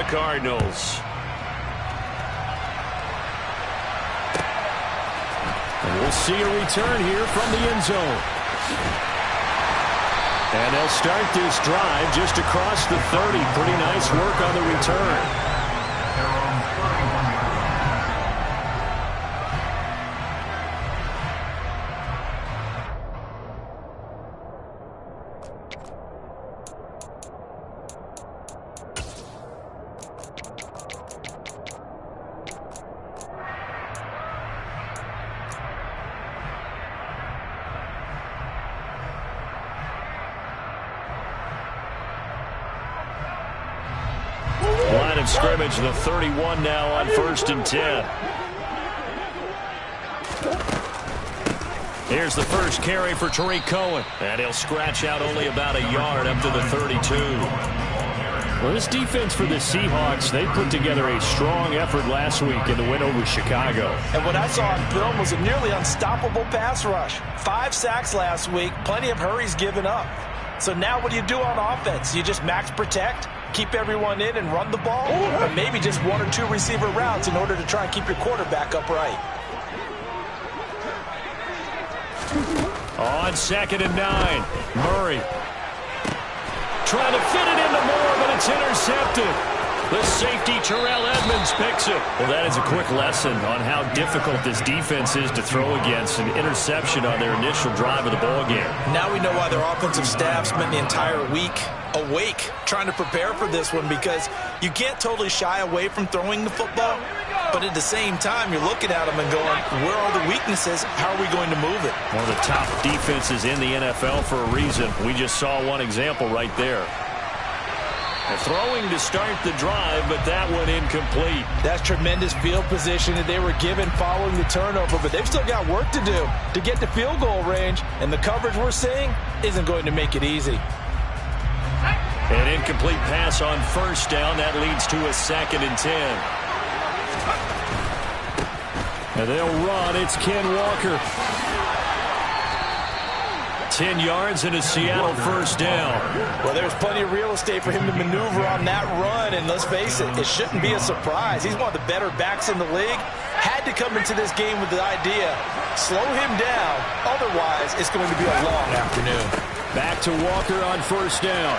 Cardinals. And we'll see a return here from the end zone. And they'll start this drive just across the 30. Pretty nice work on the return. Line of scrimmage, the 31 now on 1st and 10. Here's the first carry for Tariq Cohen. And he'll scratch out only about a yard up to the 32. Well, this defense for the Seahawks, they put together a strong effort last week in the win over Chicago. And what I saw on film was a nearly unstoppable pass rush. 5 sacks last week, plenty of hurries given up. So now what do you do on offense? You just max protect, keep everyone in and run the ball, or maybe just 1 or 2 receiver routes in order to try and keep your quarterback upright. On 2nd and 9, Murray trying to fit it into Moore, but it's intercepted. The safety, Terrell Edmonds, picks it. Well, that is a quick lesson on how difficult this defense is to throw against. An interception on their initial drive of the ball game. Now we know why their offensive staff spent the entire week awake trying to prepare for this one, because you can't totally shy away from throwing the football, but at the same time you're looking at them and going, where are the weaknesses? How are we going to move it? One of the top defenses in the NFL for a reason. We just saw one example right there. And throwing to start the drive, but that one incomplete. That's tremendous field position that they were given following the turnover, but they've still got work to do to get to field goal range, and the coverage we're seeing isn't going to make it easy. An incomplete pass on 1st down. That leads to a 2nd and 10. And they'll run. It's Ken Walker. 10 yards and a Seattle 1st down. Well, there's plenty of real estate for him to maneuver on that run, and let's face it, it shouldn't be a surprise. He's one of the better backs in the league. Had to come into this game with the idea, slow him down, otherwise it's going to be a long afternoon. Back to Walker on 1st down.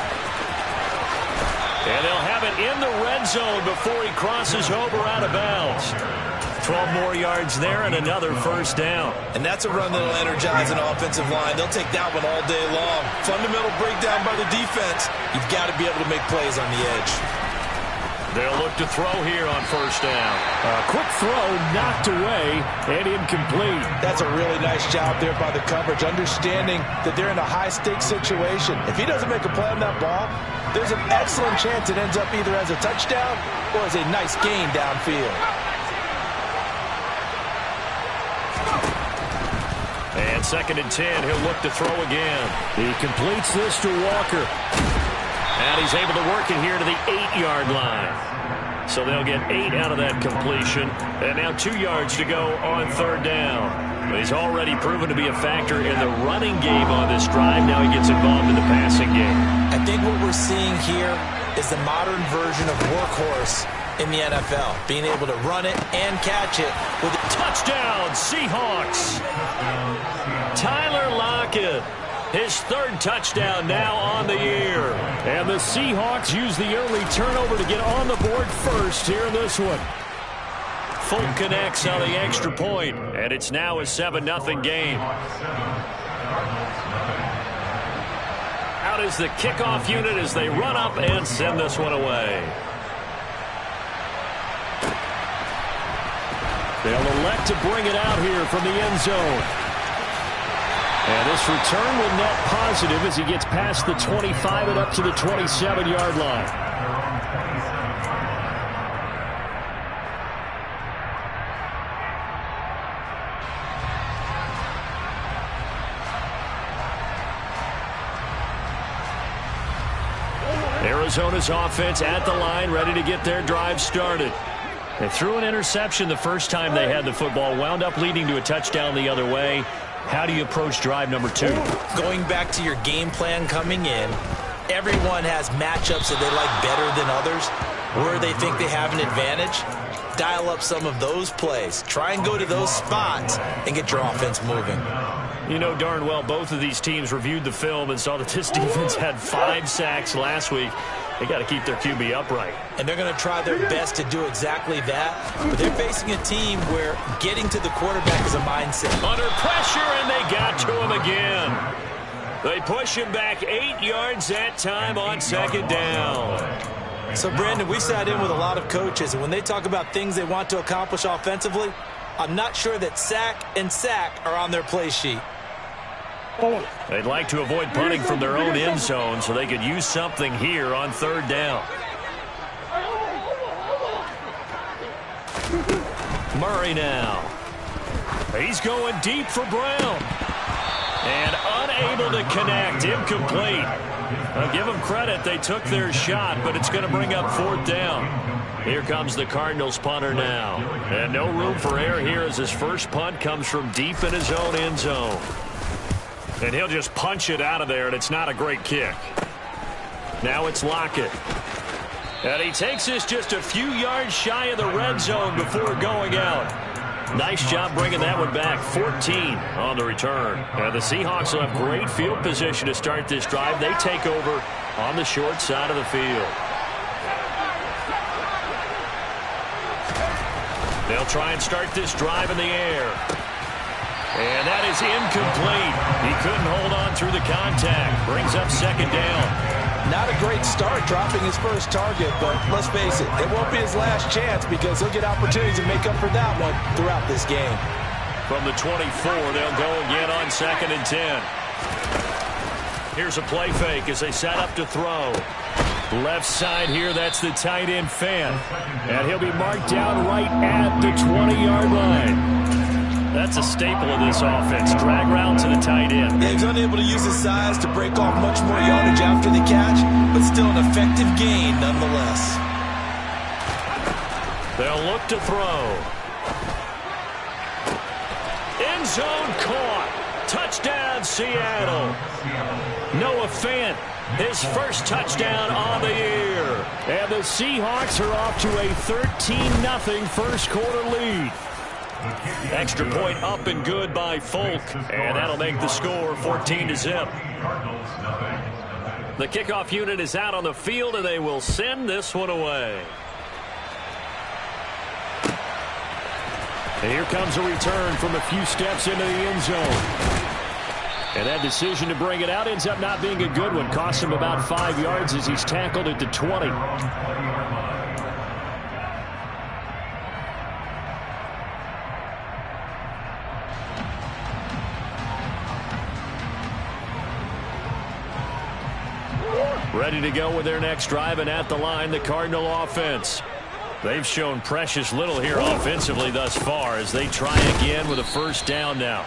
And they'll have it in the red zone before he crosses over out of bounds. 12 more yards there and another 1st down. And that's a run that'll energize an offensive line. They'll take that one all day long. Fundamental breakdown by the defense. You've got to be able to make plays on the edge. They'll look to throw here on 1st down. A quick throw knocked away and incomplete. That's a really nice job there by the coverage, understanding that they're in a high-stakes situation. If he doesn't make a play on that ball, there's an excellent chance it ends up either as a touchdown or as a nice gain downfield. And 2nd and 10, he'll look to throw again. He completes this to Walker. And he's able to work it here to the 8-yard line. So they'll get 8 out of that completion. And now 2 yards to go on 3rd down. He's already proven to be a factor in the running game on this drive. Now he gets involved in the passing game. I think what we're seeing here is the modern version of workhorse in the NFL, being able to run it and catch it with a touchdown, Seahawks. Tyler Lockett, his 3rd touchdown now on the year. And the Seahawks use the early turnover to get on the board first here in this one. Fulton connects on the extra point, and it's now a 7-0 game. Out is the kickoff unit as they run up and send this one away. They'll elect to bring it out here from the end zone. And this return will net positive as he gets past the 25 and up to the 27-yard line. Arizona's offense at the line, ready to get their drive started. They threw an interception the first time they had the football, wound up leading to a touchdown the other way. How do you approach drive number 2? Going back to your game plan coming in, everyone has matchups that they like better than others. where they think they have an advantage, dial up some of those plays. Try and go to those spots and get your offense moving. You know darn well both of these teams reviewed the film and saw that this defense had 5 sacks last week. They got to keep their QB upright. And they're going to try their best to do exactly that. But they're facing a team where getting to the quarterback is a mindset. Under pressure, and they got to him again. They push him back 8 yards that time on second down. So, Brandon, we sat in with a lot of coaches, and when they talk about things they want to accomplish offensively, I'm not sure that sack and sack are on their play sheet. They'd like to avoid punting from their own end zone so they could use something here on third down. Murray now. He's going deep for Brown. And unable to connect. Incomplete. I'll give them credit. They took their shot, but it's going to bring up fourth down. Here comes the Cardinals punter now. And no room for error here as his first punt comes from deep in his own end zone. And he'll just punch it out of there, and it's not a great kick. Now it's Lockett. And he takes this just a few yards shy of the red zone before going out. Nice job bringing that one back. 14 on the return. And the Seahawks will have great field position to start this drive. They take over on the short side of the field. They'll try and start this drive in the air. And that is incomplete. He couldn't hold on through the contact. Brings up second down. Not a great start dropping his first target, but let's face it, it won't be his last chance because he'll get opportunities to make up for that one throughout this game. From the 24, they'll go again on second and 10. Here's a play fake as they set up to throw. Left side here, that's the tight end Fan. And he'll be marked down right at the 20-yard line. That's a staple of this offense. Drag route to the tight end. Yeah, he's unable to use his size to break off much more yardage after the catch, but still an effective gain nonetheless. They'll look to throw. End zone caught. Touchdown, Seattle. Noah Fant, his first touchdown on the year. And the Seahawks are off to a 13-0 first quarter lead. Extra point up and good by Folk, and that'll make the score 14-0. The kickoff unit is out on the field, and they will send this one away. And here comes a return from a few steps into the end zone. And that decision to bring it out ends up not being a good one. Costs him about 5 yards as he's tackled at the 20. Ready to go with their next drive, and at the line, the Cardinal offense. They've shown precious little here offensively thus far as they try again with a first down now.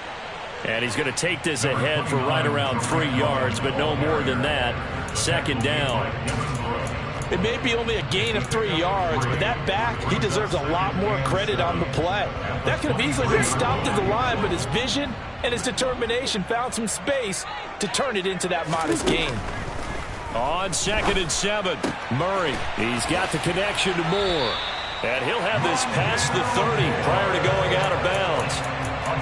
And he's going to take this ahead for right around 3 yards, but no more than that. Second down. It may be only a gain of 3 yards, but that back, he deserves a lot more credit on the play. That could have easily been stopped at the line, but his vision and his determination found some space to turn it into that modest gain. On second and 7, Murray. He's got the connection to Moore. And he'll have this past the 30 prior to going out of bounds.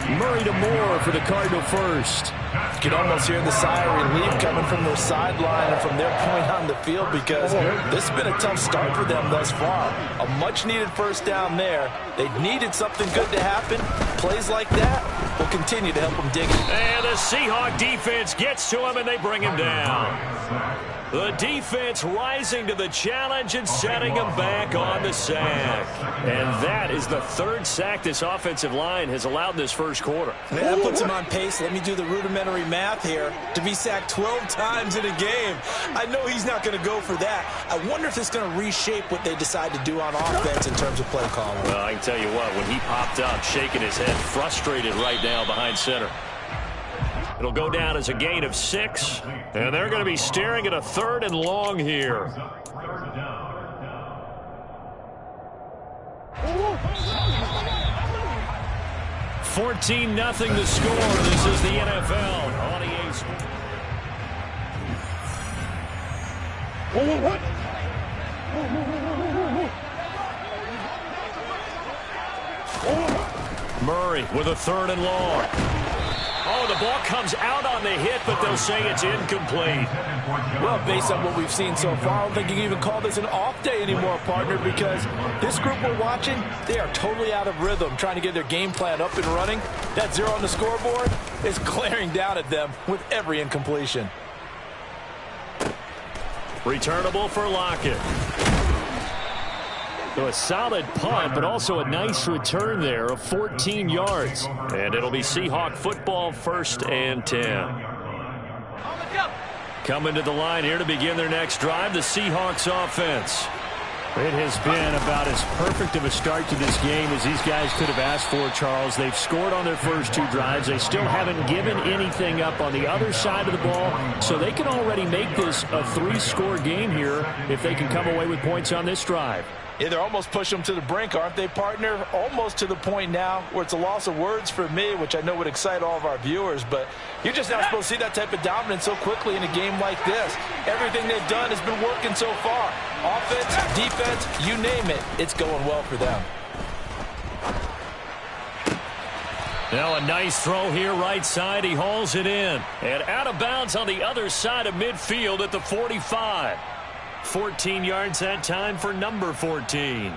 Murray to Moore for the Cardinal first. You can almost hear the sigh of relief coming from their sideline and from their point on the field because this has been a tough start for them thus far. A much-needed first down there. They needed something good to happen. Plays like that will continue to help them dig it. And the Seahawk defense gets to him, and they bring him down. The defense rising to the challenge and setting him back on the sack. And that is the 3rd sack this offensive line has allowed this first quarter. Man, that puts him on pace. Let me do the rudimentary math here. To be sacked 12 times in a game. I know he's not going to go for that. I wonder if it's going to reshape what they decide to do on offense in terms of play calling. Well, I can tell you what, when he popped up, shaking his head, frustrated right now behind center. It'll go down as a gain of 6, and they're going to be staring at a 3rd and long here. $14-0 the score. This is the NFL on EA Sports. Murray with a 3rd and long. Oh, the ball comes out on the hit, but they'll say it's incomplete. Well, based on what we've seen so far, I don't think you can even call this an off day anymore, partner, because this group we're watching, they are totally out of rhythm, trying to get their game plan up and running. That 0 on the scoreboard is glaring down at them with every incompletion. Returnable for Lockett. So a solid punt, but also a nice return there of 14 yards. And it'll be Seahawk football, 1st and 10. Coming to the line here to begin their next drive, the Seahawks offense. It has been about as perfect of a start to this game as these guys could have asked for, Charles. They've scored on their first 2 drives. They still haven't given anything up on the other side of the ball, so they can already make this a 3-score game here if they can come away with points on this drive. Yeah, they're almost pushing them to the brink, aren't they, partner? Almost to the point now where it's a loss of words for me, which I know would excite all of our viewers, but you're just not supposed to see that type of dominance so quickly in a game like this. Everything they've done has been working so far. Offense, defense, you name it, it's going well for them. Now a nice throw here right side. He hauls it in. And out of bounds on the other side of midfield at the 45. 14 yards that time for number 14.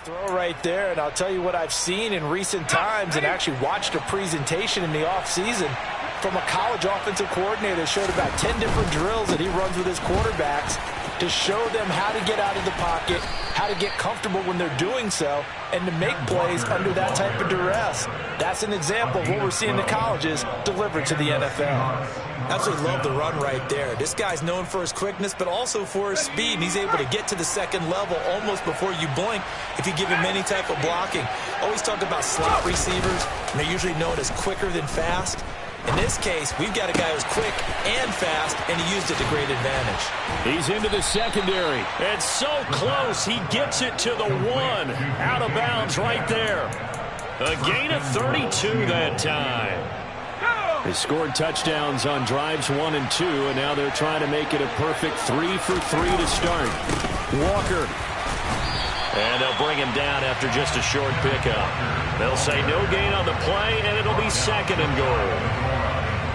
Throw right there, and I'll tell you what I've seen in recent times and actually watched a presentation in the offseason from a college offensive coordinator that showed about 10 different drills that he runs with his quarterbacks to show them how to get out of the pocket, how to get comfortable when they're doing so, and to make plays under that type of duress. That's an example of what we're seeing in the colleges delivered to the NFL. Absolutely love the run right there. This guy's known for his quickness, but also for his speed. And he's able to get to the second level almost before you blink if you give him any type of blocking. Always talk about slot receivers, and they're usually known as quicker than fast. In this case, we've got a guy who's quick and fast, and he used it to great advantage. He's into the secondary. It's so close. He gets it to the 1. Out of bounds right there. A gain of 32 that time. They scored touchdowns on drives 1 and 2, and now they're trying to make it a perfect 3 for 3 to start. Walker. And they'll bring him down after just a short pickup. They'll say no gain on the play, and it'll be 2nd and goal.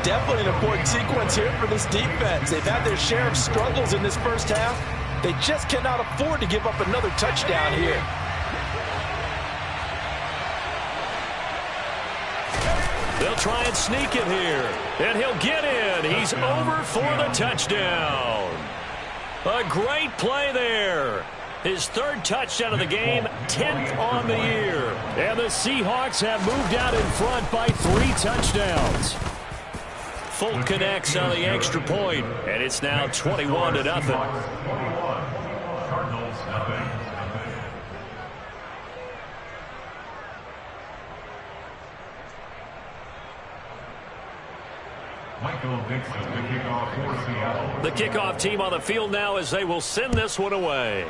Definitely an important sequence here for this defense. They've had their share of struggles in this first half. They just cannot afford to give up another touchdown here. They'll try and sneak it here. And he'll get in. He's over for the touchdown. A great play there. His 3rd touchdown of the game, 10th on the year. And the Seahawks have moved out in front by 3 touchdowns. Folk connects on the extra point, and it's now 21-0. The kickoff team on the field now as they will send this one away.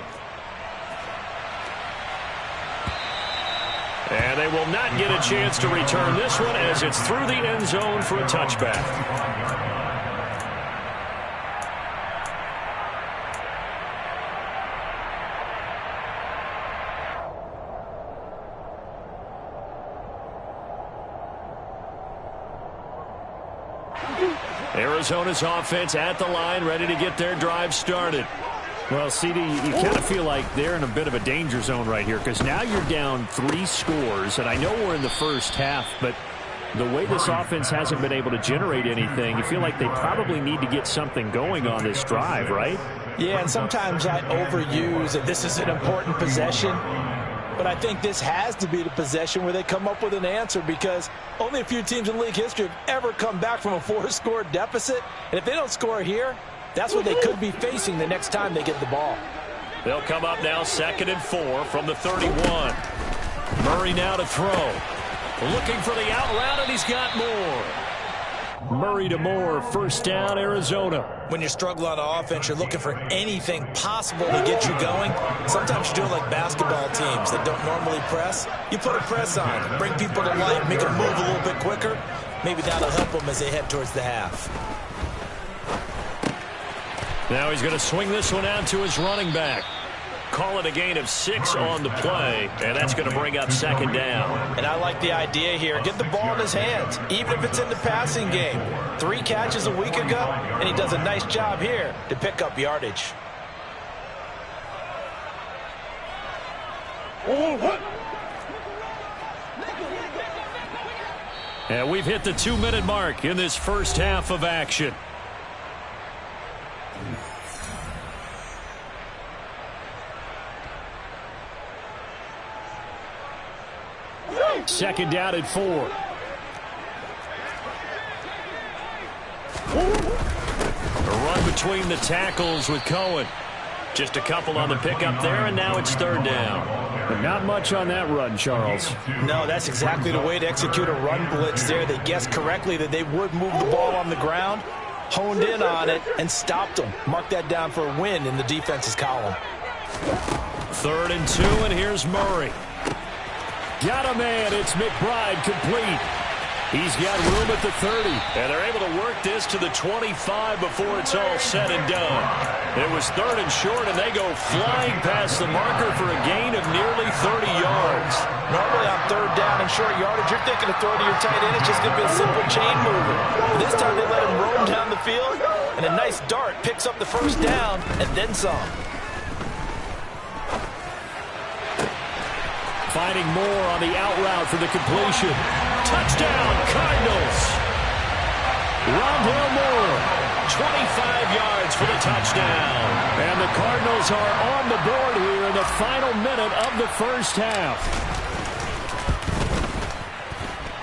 And they will not get a chance to return this one as it's through the end zone for a touchback. Arizona's offense at the line, ready to get their drive started. Well, CD, you kind of feel like they're in a bit of a danger zone right here because now you're down 3 scores, and I know we're in the first half, but the way this offense hasn't been able to generate anything, you feel like they probably need to get something going on this drive, right? Yeah, and sometimes I overuse that this is an important possession, but I think this has to be the possession where they come up with an answer because only a few teams in league history have ever come back from a 4-score deficit, and if they don't score here, that's what they could be facing the next time they get the ball. They'll come up now 2nd and 4 from the 31. Murray now to throw. Looking for the out route, and he's got more. Murray to Moore, 1st down, Arizona. When you're struggling on offense, you're looking for anything possible to get you going. Sometimes you do it like basketball teams that don't normally press. You put a press on, bring people to life, make them move a little bit quicker. Maybe that'll help them as they head towards the half. Now he's going to swing this one out to his running back. Call it a gain of 6 on the play, and that's going to bring up second down. And I like the idea here. Get the ball in his hands, even if it's in the passing game. 3 catches a week ago, and he does a nice job here to pick up yardage. And we've hit the 2-minute mark in this first half of action. Second down at 4. A run between the tackles with Cohen. Just a couple on the pickup there, and now it's third down. But not much on that run, Charles. No, that's exactly the way to execute a run blitz there. They guessed correctly that they would move the ball on the ground, honed in on it, and stopped them. Mark that down for a win in the defense's column. 3rd and 2, and here's Murray. Got a man. It's McBride complete. He's got room at the 30. And they're able to work this to the 25 before it's all said and done. It was 3rd and short, and they go flying past the marker for a gain of nearly 30 yards. Normally on 3rd down and short yardage, you're thinking of throw to your tight end. It's just going to be a simple chain mover. But this time they let him roam down the field, and a nice dart picks up the first down and then some. Finding more on the out route for the completion. Touchdown, Cardinals. Rondale Moore. 25 yards for the touchdown. And the Cardinals are on the board here in the final minute of the first half.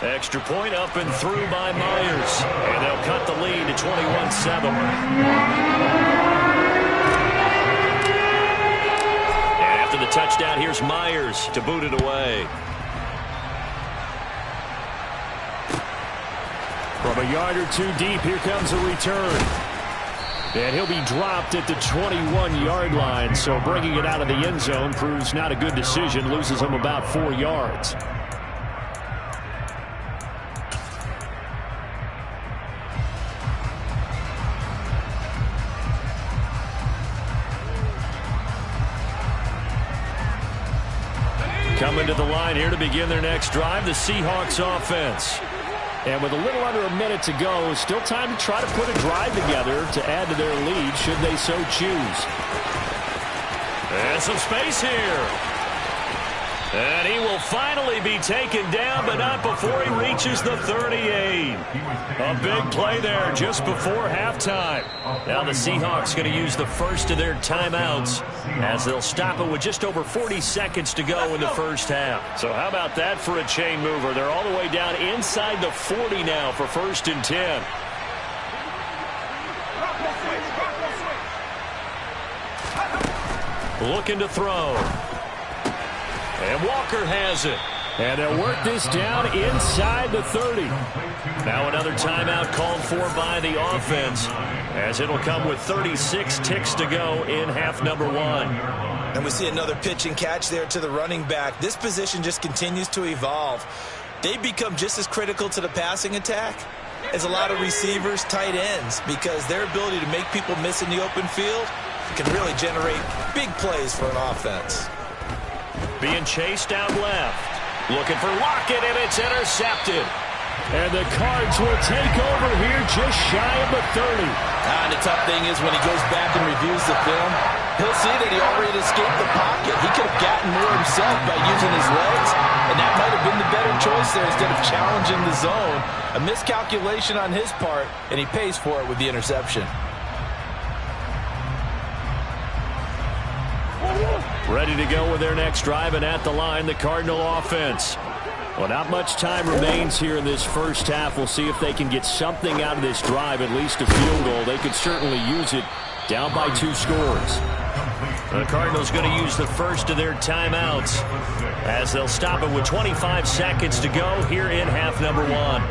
Extra point up and through by Myers. And they'll cut the lead to 21-7. The touchdown, here's Myers to boot it away. From a yard or 2 deep, here comes a return. And he'll be dropped at the 21-yard line, so bringing it out of the end zone proves not a good decision, loses him about 4 yards. Coming to the line here to begin their next drive, the Seahawks offense. And with a little under a minute to go, still time to try to put a drive together to add to their lead should they so choose. And some space here. And he will finally be taken down, but not before he reaches the 38. A big play there just before halftime. Now the Seahawks going to use the first of their timeouts as they'll stop it with just over 40 seconds to go in the first half. So how about that for a chain mover? They're all the way down inside the 40 now for 1st and 10. Looking to throw. And Walker has it. And they'll work this down inside the 30. Now another timeout called for by the offense, as it'll come with 36 ticks to go in half number 1. And we see another pitch and catch there to the running back. This position just continues to evolve. They become just as critical to the passing attack as a lot of receivers, tight ends, because their ability to make people miss in the open field can really generate big plays for an offense. Being chased out left. Looking for Lockett, and it's intercepted. And the Cards will take over here just shy of the 30. And the tough thing is when he goes back and reviews the film, he'll see that he already escaped the pocket. He could have gotten more himself by using his legs, and that might have been the better choice there instead of challenging the zone. A miscalculation on his part, and he pays for it with the interception. Ready to go with their next drive, and at the line, the Cardinal offense. Well, not much time remains here in this first half. We'll see if they can get something out of this drive, at least a field goal. They could certainly use it down by 2 scores. The Cardinals going to use the first of their timeouts as they'll stop it with 25 seconds to go here in half number 1.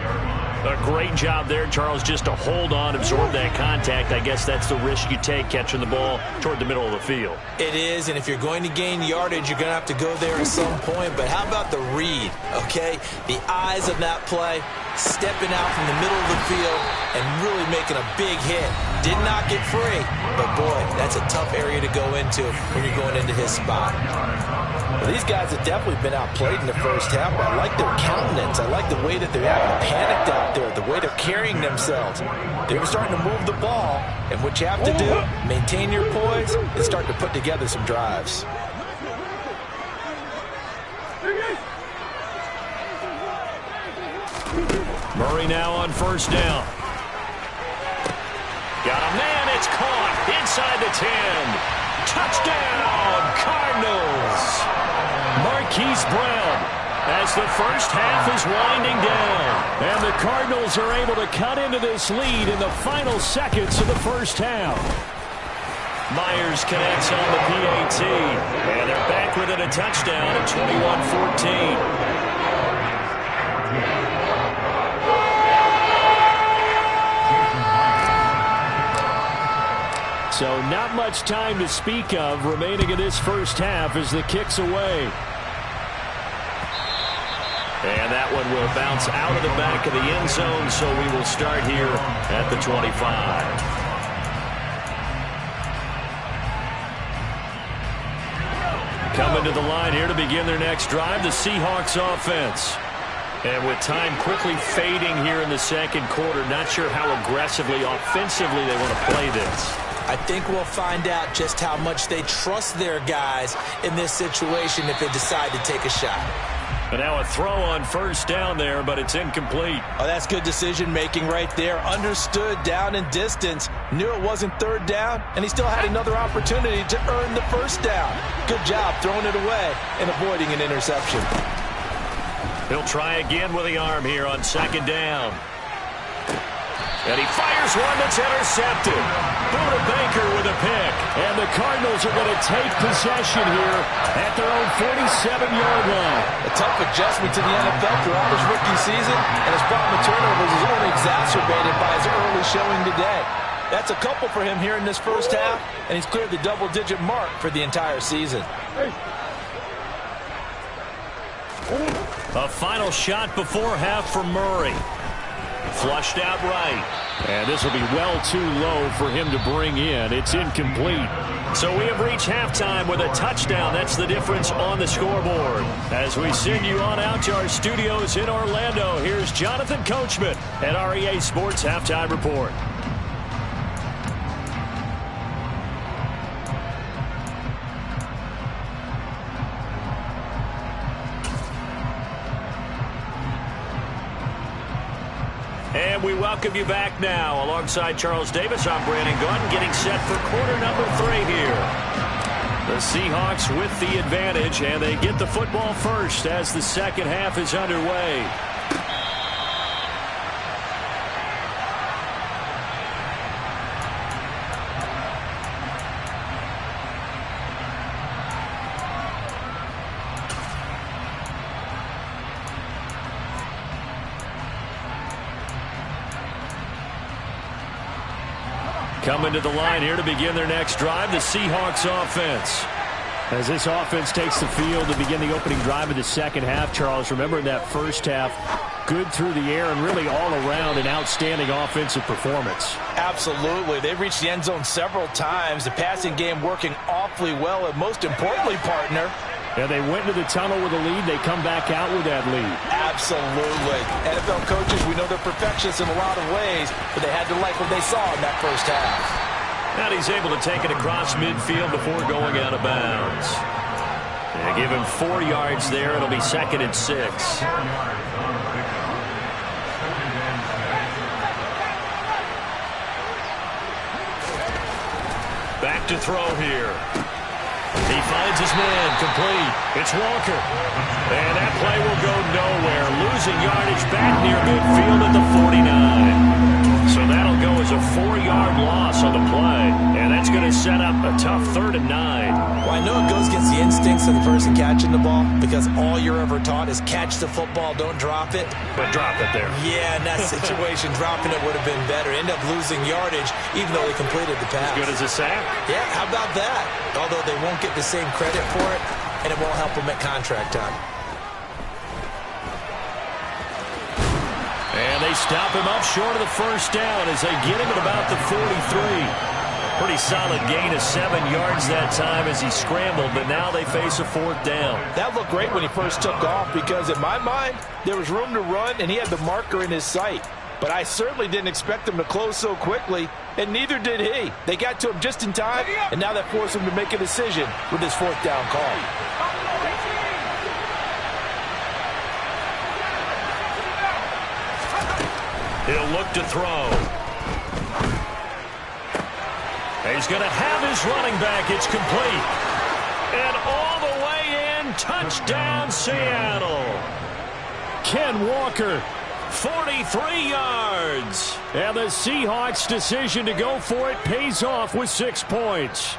A great job there, Charles, just to hold on, absorb that contact. I guess that's the risk you take catching the ball toward the middle of the field. It is, and if you're going to gain yardage, you're going to have to go there at some point. But how about the read, okay? The eyes of that play, stepping out from the middle of the field and really making a big hit. Did not get free, but boy, that's a tough area to go into when you're going into his spot. Well, these guys have definitely been outplayed in the first half, but I like their countenance. I like the way that they're acting panicked out there, the way they're carrying themselves. They're starting to move the ball, and what you have to do, maintain your poise and start to put together some drives. Murray now on first down. Got a man, it's caught inside the 10. Touchdown, Cardinals. Marquise Brown as the first half is winding down. And the Cardinals are able to cut into this lead in the final seconds of the first half. Myers connects on the PAT. And they're back within a touchdown at 21-14. So not much time to speak of remaining in this first half as the kick's away. And that one will bounce out of the back of the end zone, so we will start here at the 25. Coming to the line here to begin their next drive, the Seahawks offense. And with time quickly fading here in the second quarter, not sure how aggressively, offensively they want to play this. I think we'll find out just how much they trust their guys in this situation if they decide to take a shot. And now a throw on first down there, but it's incomplete. Oh, that's good decision-making right there. Understood down and distance. Knew it wasn't third down, and he still had another opportunity to earn the first down. Good job throwing it away and avoiding an interception. He'll try again with the arm here on second down. And he fires one that's intercepted. Buda Baker with a pick. And the Cardinals are going to take possession here at their own 47-yard line. A tough adjustment to the NFL throughout his rookie season, and his problem with turnovers is only exacerbated by his early showing today. That's a couple for him here in this first half, and he's cleared the double-digit mark for the entire season. A final shot before half for Murray. Flushed out right. And this will be well too low for him to bring in. It's incomplete. So we have reached halftime with a touchdown. That's the difference on the scoreboard. As we send you on out to our studios in Orlando, here's Jonathan Coachman at REA Sports Halftime Report. And we welcome you back now. Alongside Charles Davis, I'm Brandon Gunn, getting set for quarter number 3 here. The Seahawks with the advantage, and they get the football first as the second half is underway. Coming to the line here to begin their next drive, the Seahawks offense. As this offense takes the field to begin the opening drive of the second half, Charles, remember that first half, good through the air and really all around an outstanding offensive performance. Absolutely. They've reached the end zone several times. The passing game working awfully well, and most importantly, partner, yeah, they went into the tunnel with a lead. They come back out with that lead. Absolutely. NFL coaches, we know they're perfectionists in a lot of ways, but they had to like what they saw in that first half. And he's able to take it across midfield before going out of bounds. They give him 4 yards there. It'll be 2nd and 6. Back to throw here. He finds his man, complete. It's Walker. And that play will go nowhere. Losing yardage back near midfield at the 49. So that'll go as a 4-yard loss on the play. And that's going to set up a tough 3rd and 9. Well, I know it goes against the instincts of the person catching the ball because all you're ever taught is catch the football, don't drop it. But drop it there. Yeah, in that situation, dropping it would have been better. End up losing yardage even though they completed the pass. As good as a sack? Yeah, how about that? Although they won't get the same credit for it, and it won't help them at contract time. And they stop him up short of the first down as they get him at about the 43. Pretty solid gain of 7 yards that time as he scrambled, but now they face a 4th down. That looked great when he first took off because, in my mind, there was room to run and he had the marker in his sight. But I certainly didn't expect him to close so quickly, and neither did he. They got to him just in time, and now that forced him to make a decision with his 4th down call. He'll look to throw. He's going to have his running back. It's complete. And all the way in, touchdown Seattle. Ken Walker, 43 yards. And the Seahawks' decision to go for it pays off with 6 points.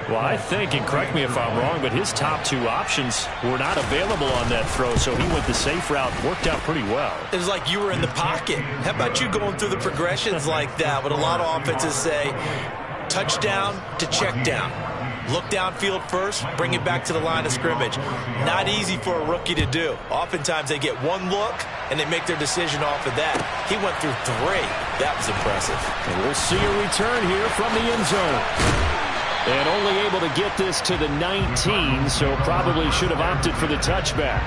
Well, I think, and correct me if I'm wrong, but his top 2 options were not available on that throw, so he went the safe route, worked out pretty well. It was like you were in the pocket. How about you going through the progressions like that? What a lot of offenses say, touchdown to check down. Look downfield first, bring it back to the line of scrimmage. Not easy for a rookie to do. Oftentimes they get 1 look, and they make their decision off of that. He went through 3. That was impressive. And we'll see a return here from the end zone. And only able to get this to the 19, so probably should have opted for the touchback.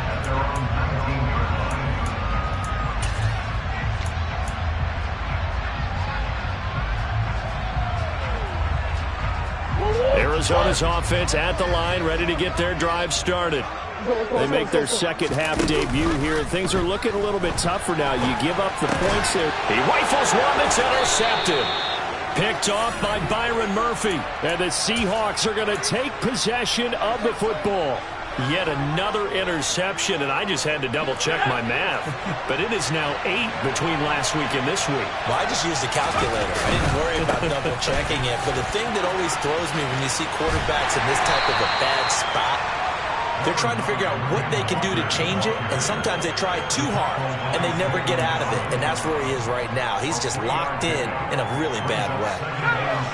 Arizona's offense at the line, ready to get their drive started. They make their second half debut here, and things are looking a little bit tougher now. You give up the points there. He rifles one that's intercepted. Picked off by Byron Murphy. And the Seahawks are going to take possession of the football. Yet another interception, and I just had to double-check my math. But it is now 8 between last week and this week. Well, I just used the calculator. I didn't worry about double-checking it. But the thing that always throws me when you see quarterbacks in this type of a bad spot, they're trying to figure out what they can do to change it, and sometimes they try too hard, and they never get out of it, and that's where he is right now. He's just locked in a really bad way.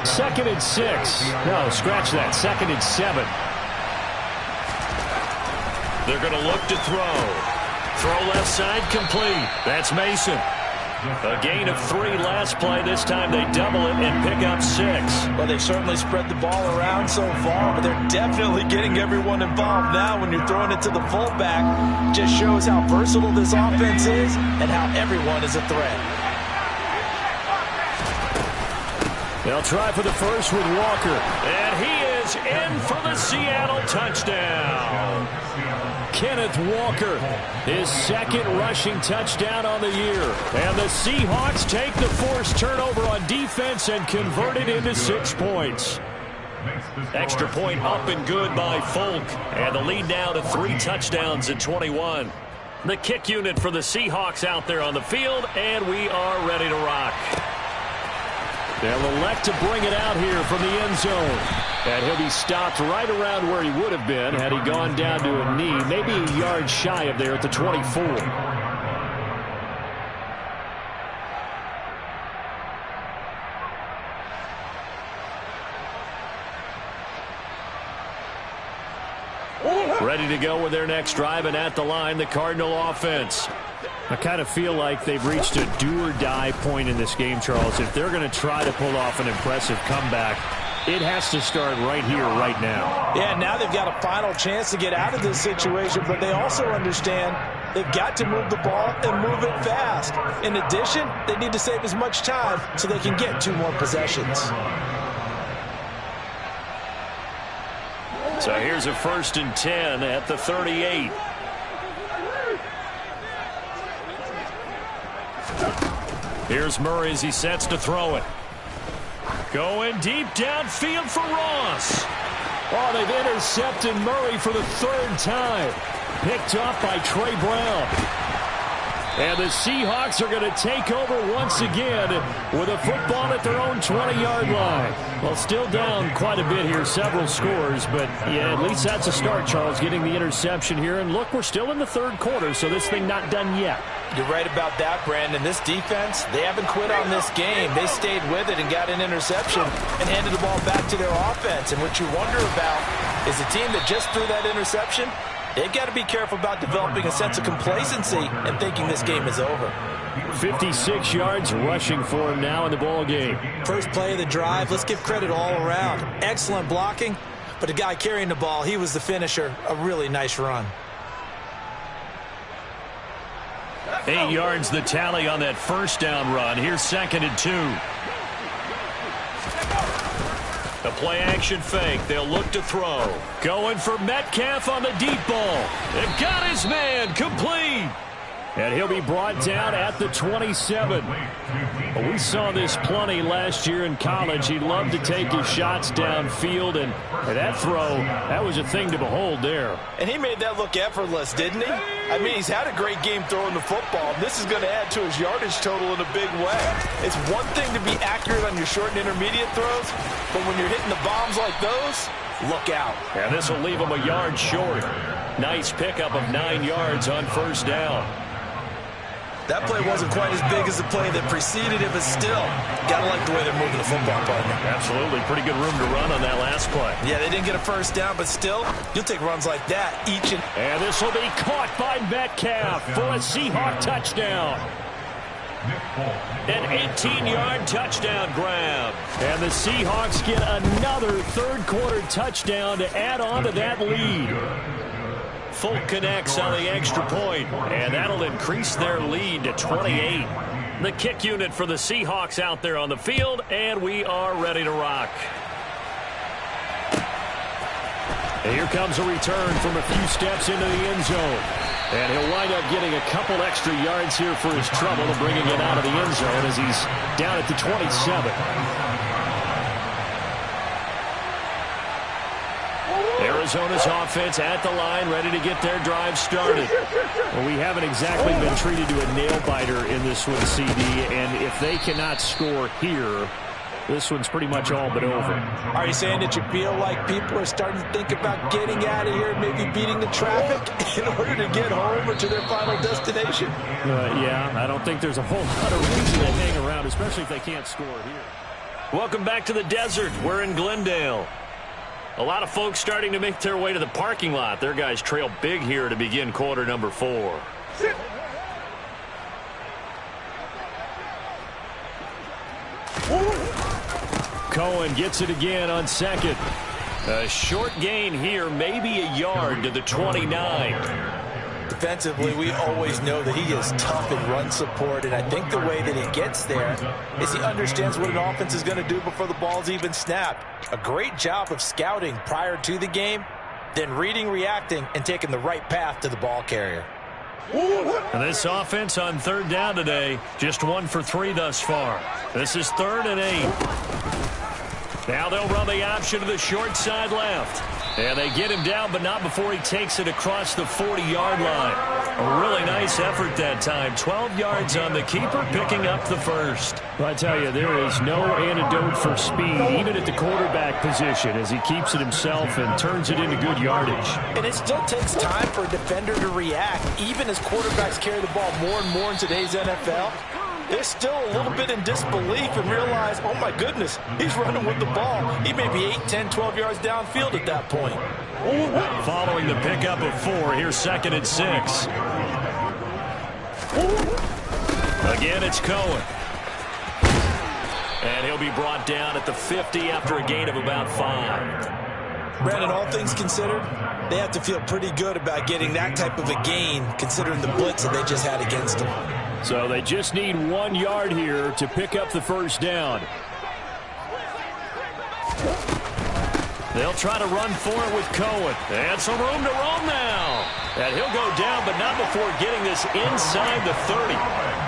2nd and 6. No, scratch that. 2nd and 7. They're going to look to throw. Throw left side complete. That's Mason. A gain of 3 last play. This time they double it and pick up 6. Well, they've certainly spread the ball around so far, but they're definitely getting everyone involved now when you're throwing it to the fullback. Just shows how versatile this offense is and how everyone is a threat. They'll try for the first with Walker. And he is in for the Seattle touchdown. Kenneth Walker, his 2nd rushing touchdown on the year. And the Seahawks take the forced turnover on defense and convert it into 6 points. Extra point up and good by Folk. And the lead now to 3 touchdowns in 21. The kick unit for the Seahawks out there on the field, and we are ready to rock. They'll elect to bring it out here from the end zone. And he'll be stopped right around where he would have been had he gone down to a knee, maybe a yard shy of there at the 24. Ready to go with their next drive, and at the line, the Cardinal offense. I kind of feel like they've reached a do-or-die point in this game, Charles. If they're going to try to pull off an impressive comeback, it has to start right here, right now. Yeah, now they've got a final chance to get out of this situation, but they also understand they've got to move the ball and move it fast. In addition, they need to save as much time so they can get 2 more possessions. So here's a 1st and 10 at the 38. Here's Murray as he sets to throw it. Going deep downfield for Ross. Oh, they've intercepted Murray for the 3rd time. Picked off by Trey Brown. And the Seahawks are going to take over once again with a football at their own 20-yard line. Well, still down quite a bit here, several scores, but yeah, at least that's a start, Charles, getting the interception here. And look, we're still in the 3rd quarter, so this thing not done yet. You're right about that, Brandon. This defense, they haven't quit on this game. They stayed with it and got an interception and handed the ball back to their offense. And what you wonder about is the team that just threw that interception, They've got to be careful about developing a sense of complacency and thinking this game is over. 56 yards rushing for him now in the ball game. First play of the drive, let's give credit all around. Excellent blocking, but the guy carrying the ball, he was the finisher. A really nice run. 8 yards the tally on that first down run. Here's 2nd and 2. The play action fake. They'll look to throw. Going for Metcalf on the deep ball. They've got his man complete. And he'll be brought down at the 27. Well, we saw this plenty last year in college. He loved to take his shots downfield, and that throw, that was a thing to behold there. And he made that look effortless, didn't he? I mean, he's had a great game throwing the football. This is going to add to his yardage total in a big way. It's one thing to be accurate on your short and intermediate throws, but when you're hitting the bombs like those, look out. And this will leave him a yard short. Nice pickup of 9 yards on first down. That play wasn't quite as big as the play that preceded it, but still, got to like the way they're moving the football, partner. Absolutely. Pretty good room to run on that last play. Yeah, they didn't get a first down, but still, you'll take runs like that each and... And this will be caught by Metcalf for a Seahawk touchdown. An 18-yard touchdown grab. And the Seahawks get another third-quarter touchdown to add on to that lead. Folk connects on the extra point, and that'll increase their lead to 28. The kick unit for the Seahawks out there on the field, and we are ready to rock. And here comes a return from a few steps into the end zone. And he'll wind up getting a couple extra yards here for his trouble and bringing it out of the end zone as he's down at the 27. Arizona's offense at the line, ready to get their drive started. Well, we haven't exactly been treated to a nail-biter in this one, CD, and if they cannot score here, this one's pretty much all but over. Are you saying that you feel like people are starting to think about getting out of here, maybe beating the traffic in order to get home or to their final destination? Yeah, I don't think there's a whole lot of reason to hang around, especially if they can't score here. Welcome back to the desert. We're in Glendale. A lot of folks starting to make their way to the parking lot. Their guys trail big here to begin quarter number 4. Cohen gets it again on 2nd. A short gain here, maybe a yard to the 29. Defensively, we always know that he is tough in run support, and I think the way that he gets there is he understands what an offense is going to do before the ball's even snapped. A great job of scouting prior to the game, then reading, reacting, and taking the right path to the ball carrier. And this offense on third down today, just 1 for 3 thus far. This is 3rd and 8. Now they'll run the option to the short side left. And they get him down, but not before he takes it across the 40-yard line. A really nice effort that time. 12 yards on the keeper, picking up the first. Well, I tell you, there is no antidote for speed, even at the quarterback position, as he keeps it himself and turns it into good yardage. And it still takes time for a defender to react, even as quarterbacks carry the ball more and more in today's NFL. They're still a little bit in disbelief and realize, oh my goodness, he's running with the ball. He may be 8, 10, 12 yards downfield at that point. Following the pickup of 4, here's 2nd and 6. Again, it's Cohen. And he'll be brought down at the 50 after a gain of about 5. Brandon, all things considered, they have to feel pretty good about getting that type of a gain, considering the blitz that they just had against them. So they just need 1 yard here to pick up the first down. They'll try to run for it with Cohen. And some room to roam now. And he'll go down, but not before getting this inside the 30.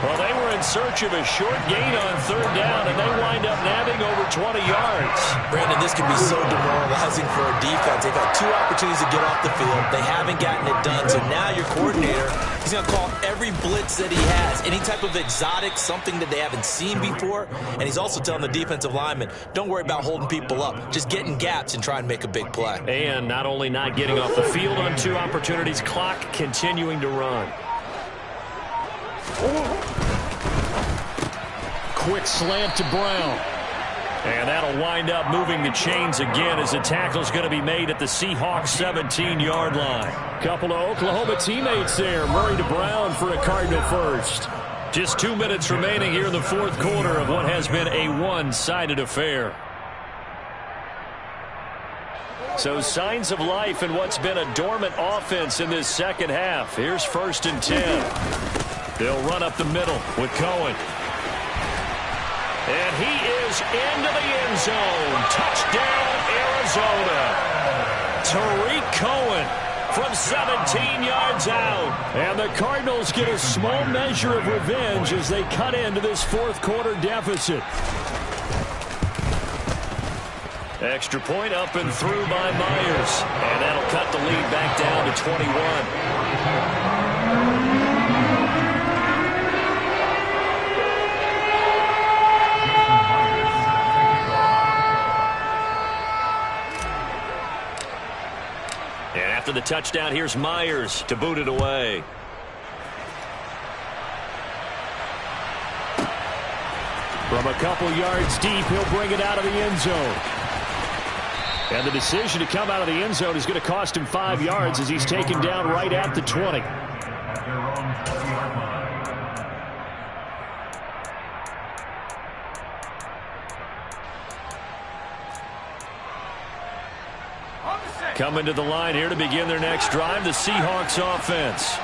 Well, they were in search of a short gain on third down, and they wind up nabbing over 20 yards. Brandon, this can be so demoralizing for a defense. They've had 2 opportunities to get off the field. They haven't gotten it done. So now your coordinator, he's going to call every blitz that he has, any type of exotic, something that they haven't seen before. And he's also telling the defensive lineman, don't worry about holding people up. Just get in gaps and try and make a big play. And not only not getting off the field on 2 opportunities, clock continuing to run. Quick slant to Brown. And that'll wind up moving the chains again as the tackle's going to be made at the Seahawks 17-yard line. Couple of Oklahoma teammates there. Murray to Brown for a Cardinal first. Just 2 minutes remaining here in the fourth quarter of what has been a one-sided affair. So signs of life in what's been a dormant offense in this second half. Here's 1st and 10. They'll run up the middle with Cohen. And he is into the end zone. Touchdown, Arizona. Tariq Cohen from 17 yards out. And the Cardinals get a small measure of revenge as they cut into this fourth quarter deficit. Extra point up and through by Myers. And that'll cut the lead back down to 21. And after the touchdown, here's Myers to boot it away. From a couple yards deep, he'll bring it out of the end zone. And the decision to come out of the end zone is going to cost him 5 yards as he's taken down right at the 20. Coming to the line here to begin their next drive, the Seahawks offense.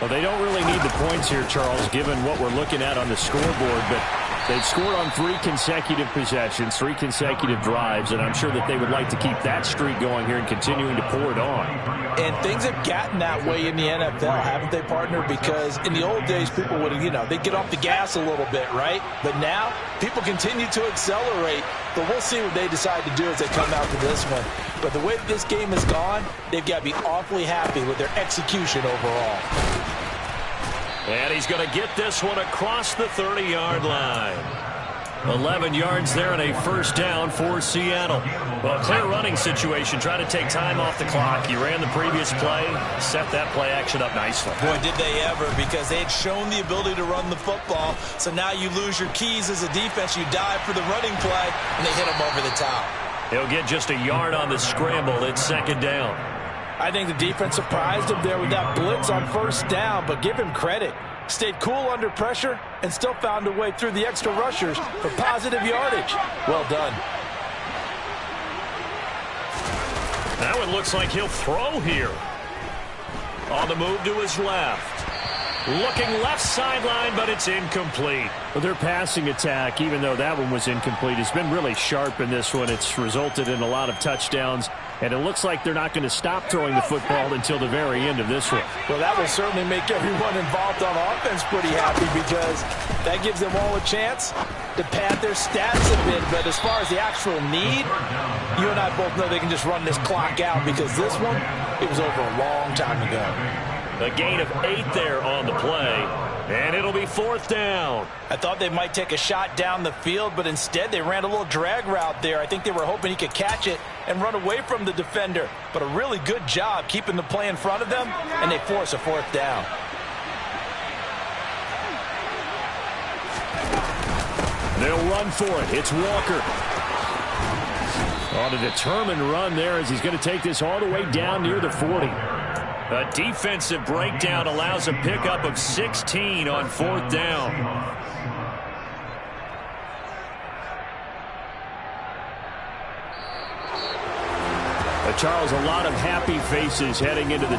Well, they don't really need the points here, Charles, given what we're looking at on the scoreboard, but they've scored on 3 consecutive possessions, 3 consecutive drives, and I'm sure that they would like to keep that streak going here and continuing to pour it on. And things have gotten that way in the NFL, haven't they, partner? Because in the old days, people would, they'd get off the gas a little bit, right? But now, people continue to accelerate, but we'll see what they decide to do as they come out to this one. But the way that this game has gone, they've got to be awfully happy with their execution overall. And he's going to get this one across the 30-yard line. 11 yards there and a first down for Seattle. Well, clear running situation. Try to take time off the clock. You ran the previous play, set that play action up nicely. Boy, did they ever, because they had shown the ability to run the football. So now you lose your keys as a defense. You dive for the running play, and they hit them over the top. He'll get just a yard on the scramble. It's second down. I think the defense surprised him there with that blitz on first down, but give him credit. Stayed cool under pressure and still found a way through the extra rushers for positive yardage. Well done. Now it looks like he'll throw here. On the move to his left. Looking left sideline, but it's incomplete. Well, their passing attack, even though that one was incomplete, has been really sharp in this one. It's resulted in a lot of touchdowns, and it looks like they're not going to stop throwing the football until the very end of this one. Well, that will certainly make everyone involved on offense pretty happy, because that gives them all a chance to pad their stats a bit. But as far as the actual need, you and I both know they can just run this clock out, because this one, it was over a long time ago. A gain of 8 there on the play, and it'll be fourth down. I thought they might take a shot down the field, but instead they ran a little drag route there. I think they were hoping he could catch it and run away from the defender, but a really good job keeping the play in front of them, and they force a fourth down. They'll run for it. It's Walker. On a determined run there as he's going to take this all the way down near the 40. A defensive breakdown allows a pickup of 16 on fourth down. Charles, a lot of happy faces heading into the